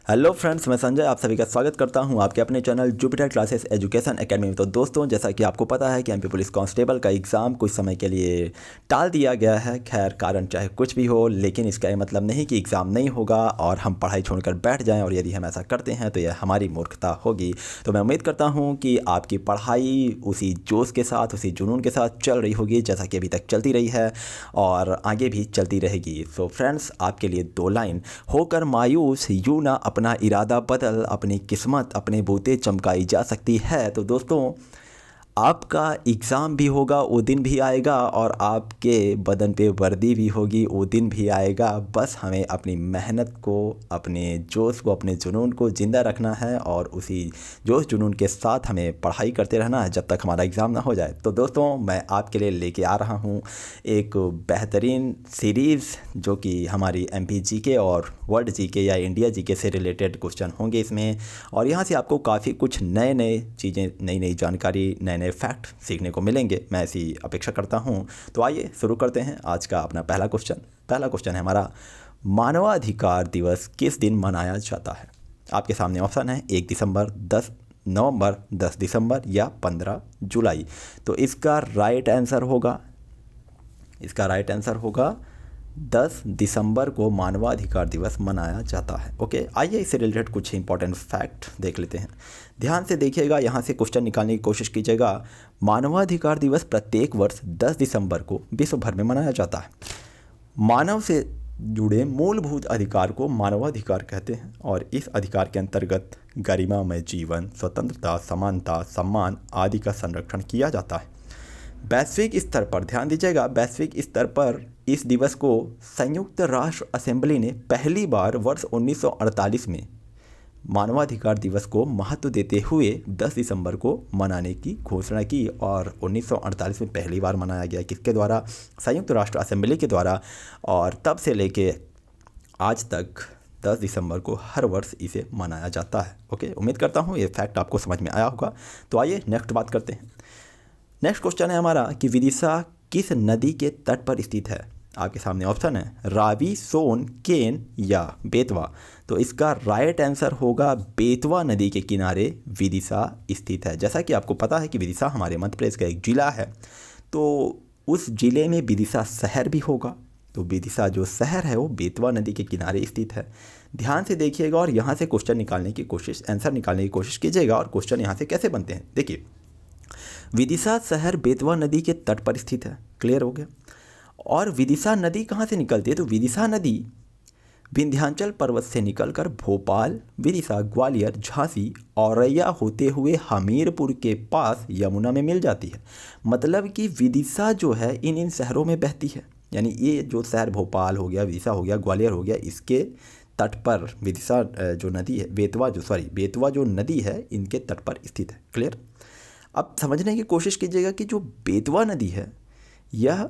Hello friends, मैं संजय आप सभी का स्वागत करता हूं आपके अपने channel Jupiter classes education academy में। तो दोस्तों, जैसा कि आपको पता है कि एमपी पुलिस कांस्टेबल का एग्ज़ाम कुछ समय के लिए टाल दिया गया है। खैर, कारण चाहे कुछ भी हो, लेकिन इसका ये मतलब नहीं कि एग्ज़ाम नहीं होगा और हम पढ़ाई छोड़कर बैठ जाएं, और यदि हम ऐसा करते हैं तो यह हमारी मूर्खता होगी। तो मैं उम्मीद करता हूँ कि आपकी पढ़ाई उसी जोश के साथ, उसी जुनून के साथ चल रही होगी जैसा कि अभी तक चलती रही है और आगे भी चलती रहेगी। सो फ्रेंड्स, आपके लिए दो लाइन: होकर मायूस यूं ना अपना इरादा बदल, अपनी किस्मत अपने बूते चमकाई जा सकती है। तो दोस्तों, आपका एग्ज़ाम भी होगा, वो दिन भी आएगा, और आपके बदन पे वर्दी भी होगी, वो दिन भी आएगा। बस हमें अपनी मेहनत को, अपने जोश को, अपने जुनून को ज़िंदा रखना है और उसी जोश जुनून के साथ हमें पढ़ाई करते रहना है जब तक हमारा एग्ज़ाम ना हो जाए। तो दोस्तों, मैं आपके लिए लेके आ रहा हूँ एक बेहतरीन सीरीज़, जो कि हमारी एमपी जीके और वर्ल्ड जीके या इंडिया जीके से रिलेटेड क्वेश्चन होंगे इसमें, और यहाँ से आपको काफ़ी कुछ नए नए चीज़ें, नई नई जानकारी, नए नए फैक्ट सीखने को मिलेंगे। मैं ऐसी अपेक्षा करता हूँ। तो आइए शुरू करते हैं आज का अपना पहला क्वेश्चन है हमारा: मानवाधिकार दिवस किस दिन मनाया जाता है? आपके सामने ऑप्शन है 1 दिसंबर, 10 नवंबर, 10 दिसंबर या 15 जुलाई। तो इसका राइट आंसर होगा 10 दिसंबर को मानवाधिकार दिवस मनाया जाता है। ओके, आइए इससे रिलेटेड कुछ इंपॉर्टेंट फैक्ट देख लेते हैं। ध्यान से देखिएगा, यहाँ से क्वेश्चन निकालने की कोशिश कीजिएगा। मानवाधिकार दिवस प्रत्येक वर्ष 10 दिसंबर को विश्व भर में मनाया जाता है। मानव से जुड़े मूलभूत अधिकार को मानवाधिकार कहते हैं, और इस अधिकार के अंतर्गत गरिमामय जीवन, स्वतंत्रता, समानता, सम्मान आदि का संरक्षण किया जाता है। वैश्विक स्तर पर, ध्यान दीजिएगा, वैश्विक स्तर पर इस दिवस को संयुक्त राष्ट्र असेंबली ने पहली बार वर्ष 1948 में मानवाधिकार दिवस को महत्व देते हुए 10 दिसंबर को मनाने की घोषणा की। और 1948 में पहली बार मनाया गया, किसके द्वारा? संयुक्त राष्ट्र असेंबली के द्वारा। और तब से लेके आज तक 10 दिसंबर को हर वर्ष इसे मनाया जाता है। ओके, उम्मीद करता हूँ ये फैक्ट आपको समझ में आया होगा। तो आइए नेक्स्ट बात करते हैं। नेक्स्ट क्वेश्चन है हमारा कि विदिशा किस नदी के तट पर स्थित है? आपके सामने ऑप्शन है रावी, सोन, केन या बेतवा। तो इसका राइट आंसर होगा बेतवा नदी के किनारे विदिशा स्थित है। जैसा कि आपको पता है कि विदिशा हमारे मध्य प्रदेश का एक जिला है, तो उस जिले में विदिशा शहर भी होगा। तो विदिशा जो शहर है वो बेतवा नदी के किनारे स्थित है। ध्यान से देखिएगा और यहाँ से आंसर निकालने की कोशिश कीजिएगा। और क्वेश्चन यहाँ से कैसे बनते हैं, देखिए, विदिशा शहर बेतवा नदी के तट पर स्थित है, क्लियर हो गया। और विदिशा नदी कहाँ से निकलती है? तो विदिशा नदी विंध्याचल पर्वत से निकलकर भोपाल, विदिशा, ग्वालियर, झांसी, औरैया होते हुए हमीरपुर के पास यमुना में मिल जाती है। मतलब कि विदिशा जो है इन शहरों में बहती है। यानी ये जो शहर भोपाल हो गया, विदिशा हो गया, ग्वालियर हो गया, इसके तट पर विदिशा जो नदी है, बेतवा जो नदी है, इनके तट पर स्थित है। क्लियर? अब समझने की कोशिश कीजिएगा कि जो बेतवा नदी है यह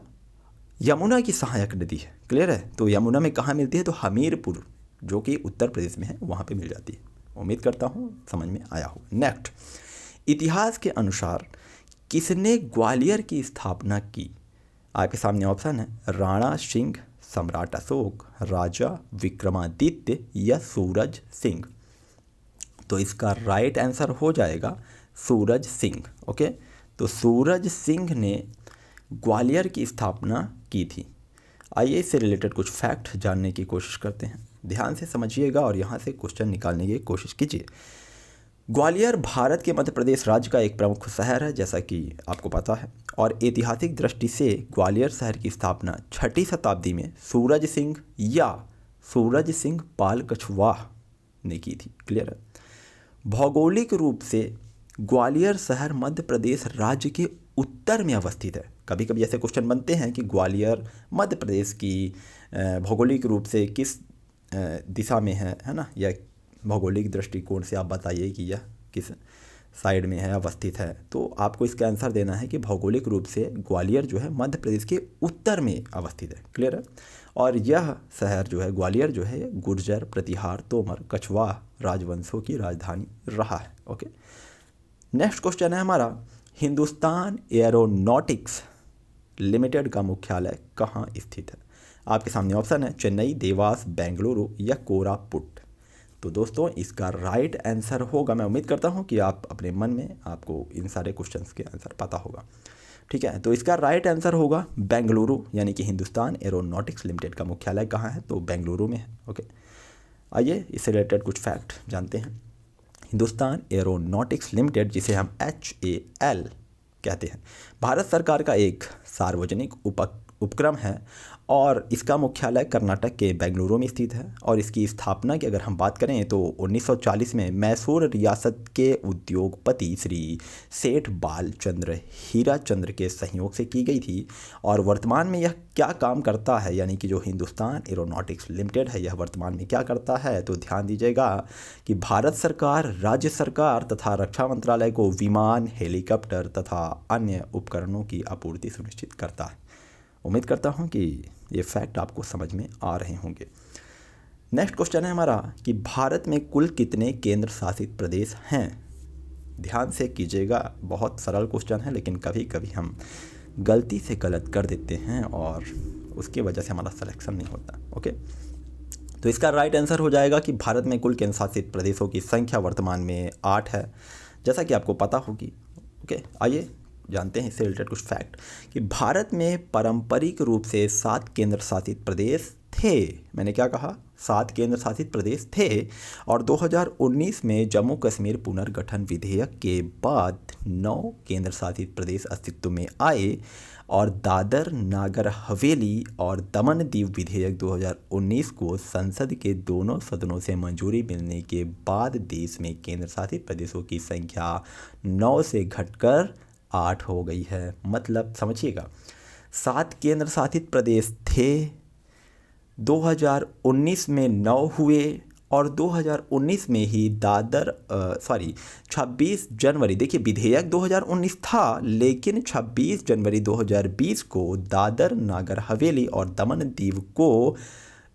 यमुना की सहायक नदी है। क्लियर है? तो यमुना में कहाँ मिलती है? तो हमीरपुर, जो कि उत्तर प्रदेश में है, वहाँ पे मिल जाती है। उम्मीद करता हूँ समझ में आया हो। नेक्स्ट, इतिहास के अनुसार किसने ग्वालियर की स्थापना की? आपके सामने ऑप्शन है राणा सिंह, सम्राट अशोक, राजा विक्रमादित्य या सूरज सिंह। तो इसका राइट आंसर हो जाएगा सूरज सिंह। ओके, तो सूरज सिंह ने ग्वालियर की स्थापना की थी। आइए इससे रिलेटेड कुछ फैक्ट जानने की कोशिश करते हैं। ध्यान से समझिएगा और यहाँ से क्वेश्चन निकालने की कोशिश कीजिए। ग्वालियर भारत के मध्य प्रदेश राज्य का एक प्रमुख शहर है, जैसा कि आपको पता है। और ऐतिहासिक दृष्टि से ग्वालियर शहर की स्थापना 6वीं शताब्दी में सूरज सिंह पाल कछवाह ने की थी। क्लियर है? भौगोलिक रूप से ग्वालियर शहर मध्य प्रदेश राज्य के उत्तर में अवस्थित है। कभी कभी ऐसे क्वेश्चन बनते हैं कि ग्वालियर मध्य प्रदेश की भौगोलिक रूप से किस दिशा में है ना, या भौगोलिक दृष्टिकोण से आप बताइए कि यह किस साइड में है, अवस्थित है। तो आपको इसका आंसर देना है कि भौगोलिक रूप से ग्वालियर जो है मध्य प्रदेश के उत्तर में अवस्थित है। क्लियर है? और यह शहर जो है, ग्वालियर जो है, गुर्जर, प्रतिहार, तोमर, कछवाह राजवंशों की राजधानी रहा है। ओके, नेक्स्ट क्वेश्चन है हमारा, हिंदुस्तान एरोनॉटिक्स लिमिटेड का मुख्यालय कहाँ स्थित है? आपके सामने ऑप्शन है चेन्नई, देवास, बेंगलुरु या कोरापुट। तो दोस्तों इसका राइट आंसर होगा, मैं उम्मीद करता हूँ कि आप अपने मन में आपको इन सारे क्वेश्चंस के आंसर पता होगा। ठीक है, तो इसका राइट आंसर होगा बेंगलुरु, यानी कि हिंदुस्तान एरोनॉटिक्स लिमिटेड का मुख्यालय कहाँ है, तो बेंगलुरु में है। ओके, आइए इससे रिलेटेड कुछ फैक्ट जानते हैं। हिंदुस्तान एरोनॉटिक्स लिमिटेड, जिसे हम HAL कहते हैं, भारत सरकार का एक सार्वजनिक उपक्रम है और इसका मुख्यालय कर्नाटक के बेंगलुरु में स्थित है। और इसकी स्थापना की अगर हम बात करें तो 1940 में मैसूर रियासत के उद्योगपति श्री सेठ बालचंद्र हीराचंद्र के सहयोग से की गई थी। और वर्तमान में यह क्या काम करता है, यानी कि जो हिंदुस्तान एरोनॉटिक्स लिमिटेड है, यह वर्तमान में क्या करता है, तो ध्यान दीजिएगा कि भारत सरकार, राज्य सरकार तथा रक्षा मंत्रालय को विमान, हेलीकॉप्टर तथा अन्य उपकरणों की आपूर्ति सुनिश्चित करता है। उम्मीद करता हूँ कि ये फैक्ट आपको समझ में आ रहे होंगे। नेक्स्ट क्वेश्चन है हमारा कि भारत में कुल कितने केंद्र शासित प्रदेश हैं। ध्यान से कीजिएगा, बहुत सरल क्वेश्चन है, लेकिन कभी कभी हम गलती से गलत कर देते हैं और उसकी वजह से हमारा सिलेक्शन नहीं होता। ओके, तो इसका राइट आंसर हो जाएगा कि भारत में कुल केंद्र शासित प्रदेशों की संख्या वर्तमान में 8 है, जैसा कि आपको पता होगी। ओके, आइए जानते हैं इससे रिलेटेड कुछ फैक्ट कि भारत में पारंपरिक रूप से 7 केंद्र शासित प्रदेश थे। मैंने क्या कहा, 7 केंद्र शासित प्रदेश थे। और 2019 में जम्मू कश्मीर पुनर्गठन विधेयक के बाद 9 केंद्र शासित प्रदेश अस्तित्व में आए। और दादर नागर हवेली और दमन दीव विधेयक 2019 को संसद के दोनों सदनों से मंजूरी मिलने के बाद देश में केंद्र शासित प्रदेशों की संख्या 9 से घटकर 8 हो गई है। मतलब समझिएगा, 7 केंद्र शासित प्रदेश थे, 2019 में 9 हुए और 2019 में ही 26 जनवरी, देखिए विधेयक 2019 था, लेकिन 26 जनवरी 2020 को दादर नागर हवेली और दमन दीव को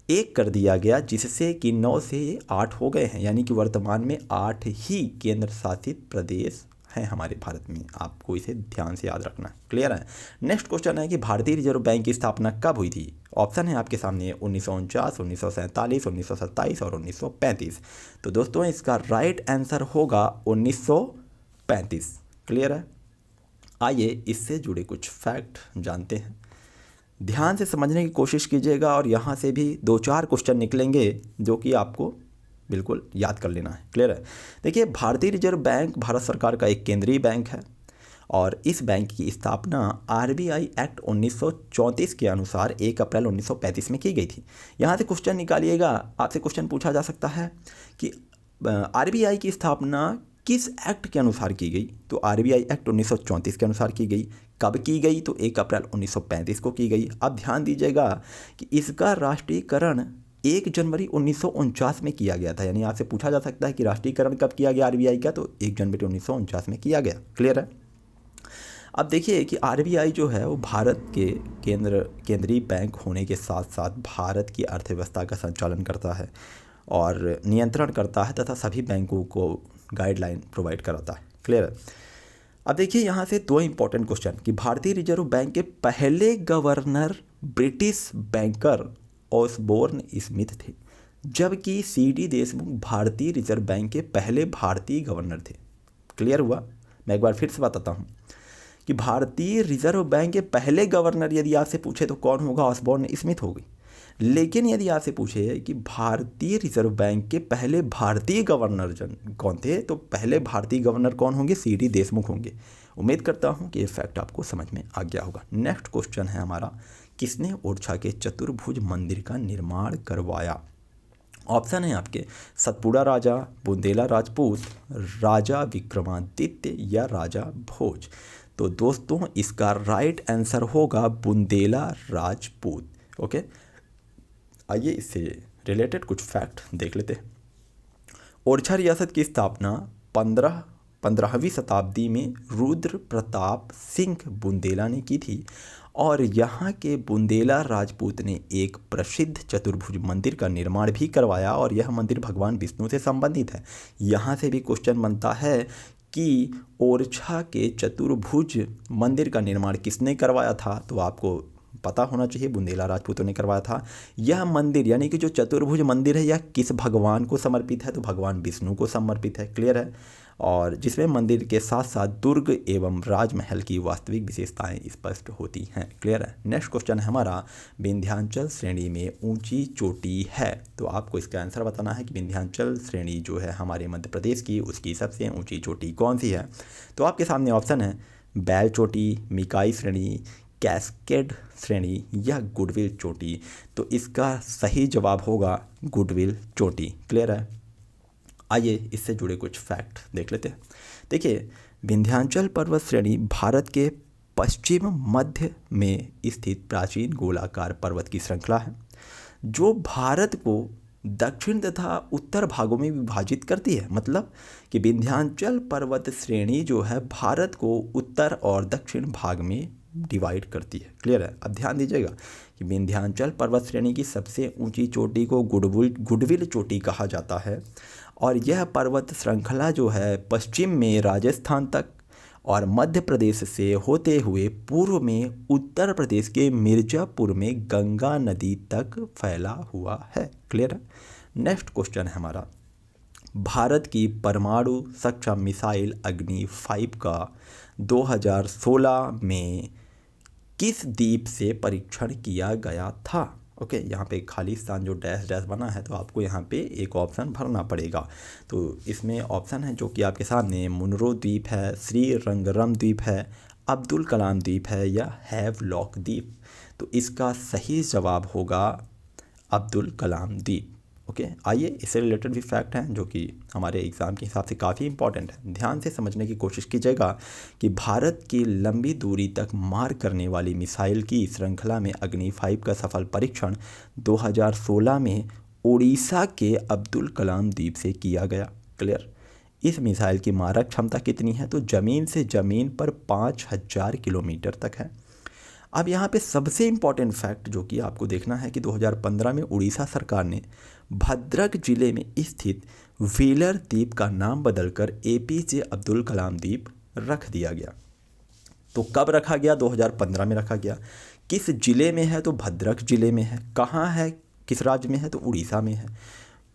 एक कर दिया गया, जिससे कि 9 से 8 हो गए हैं। यानी कि वर्तमान में 8 ही केंद्र शासित प्रदेश हैं हमारे भारत में। आपको इसे ध्यान से याद रखना है। क्लियर है। नेक्स्ट क्वेश्चन है कि भारतीय रिजर्व बैंक की स्थापना कब हुई थी। ऑप्शन है आपके सामने 1949, 1947, 1927 और 1935। तो दोस्तों इसका राइट आंसर होगा 1935। क्लियर है। आइए इससे जुड़े कुछ फैक्ट जानते हैं। ध्यान से समझने की कोशिश कीजिएगा और यहाँ से भी 2-4 क्वेश्चन निकलेंगे जो कि आपको बिल्कुल याद कर लेना है। क्लियर है। देखिए, भारतीय रिजर्व बैंक भारत सरकार का एक केंद्रीय बैंक है और इस बैंक की स्थापना RBI एक्ट 1934 के अनुसार 1 अप्रैल 1935 में की गई थी। यहाँ से क्वेश्चन निकालिएगा, आपसे क्वेश्चन पूछा जा सकता है कि RBI की स्थापना किस एक्ट के अनुसार की गई। तो RBI एक्ट 1934 के अनुसार की गई। कब की गई, तो 1 अप्रैल 1935 को की गई। अब ध्यान दीजिएगा कि इसका राष्ट्रीयकरण 1 जनवरी 1949 में किया गया था। यानी आपसे पूछा जा सकता है कि राष्ट्रीयकरण कब किया गया RBI का, तो 1 जनवरी 1949 में किया गया। क्लियर है। अब देखिए कि RBI जो है वो भारत के केंद्रीय बैंक होने के साथ साथ भारत की अर्थव्यवस्था का संचालन करता है और नियंत्रण करता है तथा सभी बैंकों को गाइडलाइन प्रोवाइड कराता है। क्लियर है। अब देखिए यहाँ से 2 इंपॉर्टेंट क्वेश्चन कि भारतीय रिजर्व बैंक के पहले governor British banker Osborne Smith थे, जबकि CD देशमुख भारतीय रिजर्व बैंक के पहले भारतीय गवर्नर थे। क्लियर हुआ। मैं एक बार फिर से बताता हूँ कि भारतीय रिजर्व बैंक के पहले गवर्नर यदि आपसे पूछे तो कौन होगा, ऑसबोर्न स्मिथ होगी। लेकिन यदि आपसे पूछे कि भारतीय रिजर्व बैंक के पहले भारतीय गवर्नर कौन थे, तो पहले भारतीय गवर्नर कौन होंगे, CD देशमुख होंगे। उम्मीद करता हूँ कि ये फैक्ट आपको समझ में आ गया होगा। नेक्स्ट क्वेश्चन है हमारा, किसने ओरछा के चतुर्भुज मंदिर का निर्माण करवाया। ऑप्शन है आपके सतपुड़ा राजा, बुंदेला राजपूत, राजा विक्रमादित्य या राजा भोज। तो दोस्तों इसका राइट आंसर होगा बुंदेला राजपूत। ओके, आइए इससे रिलेटेड कुछ फैक्ट देख लेते हैं। ओरछा रियासत की स्थापना 15वीं शताब्दी में रुद्र प्रताप सिंह बुंदेला ने की थी और यहाँ के बुंदेला राजपूत ने एक प्रसिद्ध चतुर्भुज मंदिर का निर्माण भी करवाया और यह मंदिर भगवान विष्णु से संबंधित है। यहाँ से भी क्वेश्चन बनता है कि ओरछा के चतुर्भुज मंदिर का निर्माण किसने करवाया था, तो आपको पता होना चाहिए, बुंदेला राजपूतों ने करवाया था। यह मंदिर यानी कि जो चतुर्भुज मंदिर है, यह किस भगवान को समर्पित है? तो भगवान विष्णु को समर्पित है। क्लियर है। और जिसमें मंदिर के साथ साथ दुर्ग एवं राजमहल की वास्तविक विशेषताएं स्पष्ट होती हैं। क्लियर है। नेक्स्ट क्वेश्चन है हमारा, विंध्याचल श्रेणी में ऊंची चोटी है। तो आपको इसका आंसर बताना है कि विंध्याचल श्रेणी जो है हमारे मध्य प्रदेश की, उसकी सबसे ऊंची चोटी कौन सी है? तो आपके सामने ऑप्शन है बैल चोटी, मिकाई श्रेणी, कैस्केड श्रेणी या गुडविल चोटी। तो इसका सही जवाब होगा गुडविल चोटी। क्लियर है। आइए इससे जुड़े कुछ फैक्ट देख लेते हैं। देखिए, विंध्याचल पर्वत श्रेणी भारत के पश्चिम मध्य में स्थित प्राचीन गोलाकार पर्वत की श्रृंखला है जो भारत को दक्षिण तथा उत्तर भागों में विभाजित करती है। मतलब कि विंध्याचल पर्वत श्रेणी जो है भारत को उत्तर और दक्षिण भाग में डिवाइड करती है। क्लियर है। अब ध्यान दीजिएगा कि विंध्याचल पर्वत श्रेणी की सबसे ऊंची चोटी को गुडविल चोटी कहा जाता है और यह पर्वत श्रृंखला जो है पश्चिम में राजस्थान तक और मध्य प्रदेश से होते हुए पूर्व में उत्तर प्रदेश के मिर्ज़ापुर में गंगा नदी तक फैला हुआ है। क्लियर है। नेक्स्ट क्वेश्चन है हमारा, भारत की परमाणु सक्षम मिसाइल अग्नि 5 का 2016 में किस द्वीप से परीक्षण किया गया था? ओके, यहाँ पे खाली स्थान जो डैश डैश बना है तो आपको यहाँ पे एक ऑप्शन भरना पड़ेगा। तो इसमें ऑप्शन है जो कि आपके सामने, मुनरो द्वीप है, श्रीरंगरम द्वीप है, अब्दुल कलाम द्वीप है या हैवलॉक द्वीप। तो इसका सही जवाब होगा अब्दुल कलाम द्वीप। ओके, आइए इससे रिलेटेड भी फैक्ट हैं जो कि हमारे एग्ज़ाम के हिसाब से काफ़ी इंपॉर्टेंट है। ध्यान से समझने की कोशिश कीजिएगा कि भारत की लंबी दूरी तक मार करने वाली मिसाइल की श्रृंखला में अग्नि 5 का सफल परीक्षण 2016 में उड़ीसा के अब्दुल कलाम द्वीप से किया गया। क्लियर। इस मिसाइल की मारक क्षमता कितनी है? तो ज़मीन से ज़मीन पर 5000 किलोमीटर तक है। अब यहाँ पे सबसे इम्पॉर्टेंट फैक्ट जो कि आपको देखना है कि 2015 में उड़ीसा सरकार ने भद्रक जिले में स्थित व्हीलर द्वीप का नाम बदलकर APJ अब्दुल कलाम द्वीप रख दिया गया। तो कब रखा गया? 2015 में रखा गया। किस जिले में है? तो भद्रक जिले में है। कहाँ है? किस राज्य में है? तो उड़ीसा में है।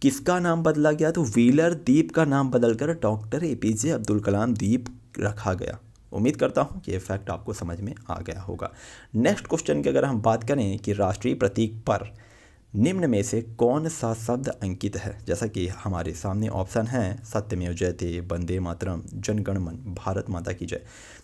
किसका नाम बदला गया? तो व्हीलर द्वीप का नाम बदलकर डॉक्टर APJ अब्दुल कलाम द्वीप रखा गया। उम्मीद करता हूँ कि ये फैक्ट आपको समझ में आ गया होगा। नेक्स्ट क्वेश्चन की अगर हम बात करें कि राष्ट्रीय प्रतीक पर निम्न में से कौन सा शब्द अंकित है? जैसा कि हमारे सामने ऑप्शन है सत्यमेव जयते, वंदे मातरम, जनगण मन, भारत माता की जय।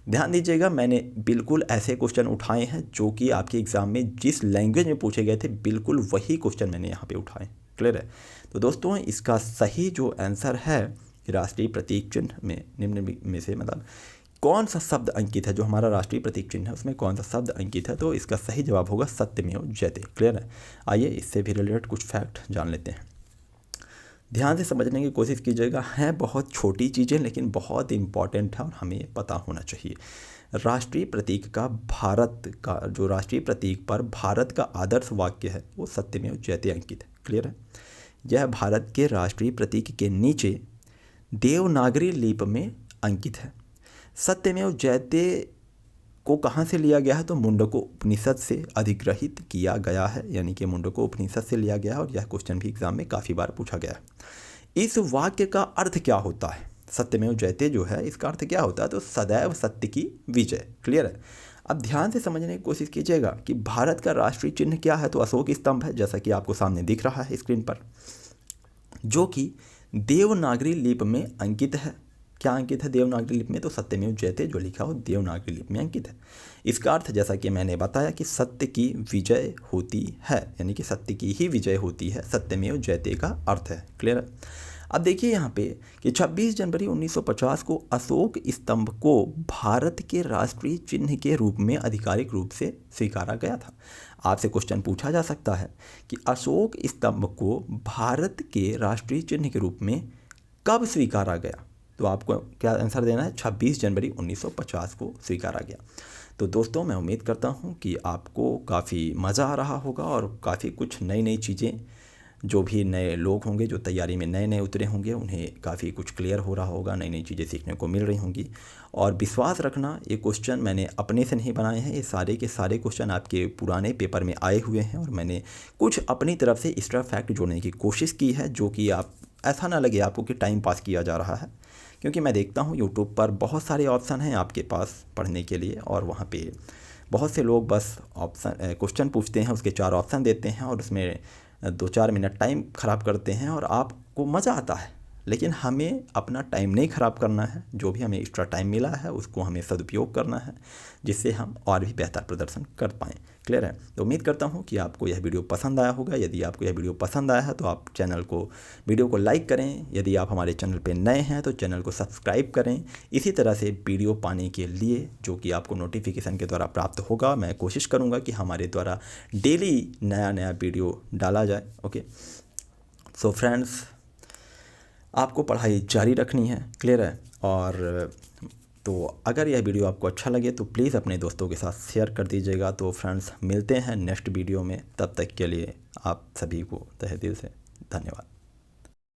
ध्यान दीजिएगा, मैंने बिल्कुल ऐसे क्वेश्चन उठाए हैं जो कि आपके एग्ज़ाम में जिस लैंग्वेज में पूछे गए थे बिल्कुल वही क्वेश्चन मैंने यहाँ पे उठाए। क्लियर है। तो दोस्तों, इसका सही जो आंसर है राष्ट्रीय प्रतीक चिन्ह में निम्न में से मतलब कौन सा शब्द अंकित है, जो हमारा राष्ट्रीय प्रतीक चिन्ह है उसमें कौन सा शब्द अंकित है? तो इसका सही जवाब होगा सत्यमेव जयते। क्लियर है। आइए इससे भी रिलेटेड कुछ फैक्ट जान लेते हैं। ध्यान से समझने की कोशिश कीजिएगा। हैं बहुत छोटी चीज़ें लेकिन बहुत इंपॉर्टेंट है और हमें पता होना चाहिए। राष्ट्रीय प्रतीक का भारत का जो राष्ट्रीय प्रतीक पर भारत का आदर्श वाक्य है वो सत्यमेव जयते अंकित है। क्लियर है। यह भारत के राष्ट्रीय प्रतीक के नीचे देवनागरी लिपि में अंकित है। सत्यमेव जयते को कहाँ से लिया गया है? तो मुंडको उपनिषद से अधिग्रहित किया गया है, यानी कि मुंडको उपनिषद से लिया गया है और यह क्वेश्चन भी एग्जाम में काफ़ी बार पूछा गया है। इस वाक्य का अर्थ क्या होता है? सत्यमेव जयते जो है इसका अर्थ क्या होता है? तो सदैव सत्य की विजय। क्लियर है। अब ध्यान से समझने की कोशिश कीजिएगा कि भारत का राष्ट्रीय चिन्ह क्या है? तो अशोक स्तंभ है, जैसा कि आपको सामने दिख रहा है स्क्रीन पर, जो कि देवनागरी लिपि में अंकित है। क्या अंकित है देवनागरी लिपि में? तो सत्यमेव जयते जो लिखा हो देवनागरी लिपि में अंकित है। इसका अर्थ जैसा कि मैंने बताया कि सत्य की विजय होती है, यानी कि सत्य की ही विजय होती है, सत्यमेव जयते का अर्थ है। क्लियर है। अब देखिए यहाँ पे कि 26 जनवरी 1950 को अशोक स्तंभ को भारत के राष्ट्रीय चिन्ह के रूप में आधिकारिक रूप से स्वीकारा गया था। आपसे क्वेश्चन पूछा जा सकता है कि अशोक स्तंभ को भारत के राष्ट्रीय चिन्ह के रूप में कब स्वीकारा गया? तो आपको क्या आंसर देना है? 26 जनवरी 1950 को स्वीकारा गया। तो दोस्तों, मैं उम्मीद करता हूँ कि आपको काफ़ी मज़ा आ रहा होगा और काफ़ी कुछ नई नई चीज़ें जो भी नए लोग होंगे, जो तैयारी में नए नए उतरे होंगे, उन्हें काफ़ी कुछ क्लियर हो रहा होगा, नई नई चीज़ें सीखने को मिल रही होंगी। और विश्वास रखना, ये क्वेश्चन मैंने अपने से नहीं बनाए हैं, ये सारे के सारे क्वेश्चन आपके पुराने पेपर में आए हुए हैं और मैंने कुछ अपनी तरफ से एक्स्ट्रा फैक्ट जोड़ने की कोशिश की है, जो कि आप ऐसा ना लगे आपको कि टाइम पास किया जा रहा है। क्योंकि मैं देखता हूँ यूट्यूब पर बहुत सारे ऑप्शन हैं आपके पास पढ़ने के लिए, और वहाँ पे बहुत से लोग बस क्वेश्चन पूछते हैं, उसके 4 ऑप्शन देते हैं और उसमें 2-4 मिनट टाइम ख़राब करते हैं और आपको मज़ा आता है। लेकिन हमें अपना टाइम नहीं ख़राब करना है, जो भी हमें एक्स्ट्रा टाइम मिला है उसको हमें सदुपयोग करना है, जिससे हम और भी बेहतर प्रदर्शन कर पाएँ। क्लियर है? तो उम्मीद करता हूँ कि आपको यह वीडियो पसंद आया होगा। यदि आपको यह वीडियो पसंद आया है तो आप वीडियो को लाइक करें। यदि आप हमारे चैनल पर नए हैं तो चैनल को सब्सक्राइब करें। इसी तरह से वीडियो पाने के लिए, जो कि आपको नोटिफिकेशन के द्वारा प्राप्त होगा, मैं कोशिश करूँगा कि हमारे द्वारा डेली नया नया वीडियो डाला जाए। ओके, सो फ्रेंड्स, आपको पढ़ाई जारी रखनी है। क्लियर है? और तो अगर यह वीडियो आपको अच्छा लगे तो प्लीज़ अपने दोस्तों के साथ शेयर कर दीजिएगा। तो फ्रेंड्स, मिलते हैं नेक्स्ट वीडियो में, तब तक के लिए आप सभी को तहे दिल से धन्यवाद।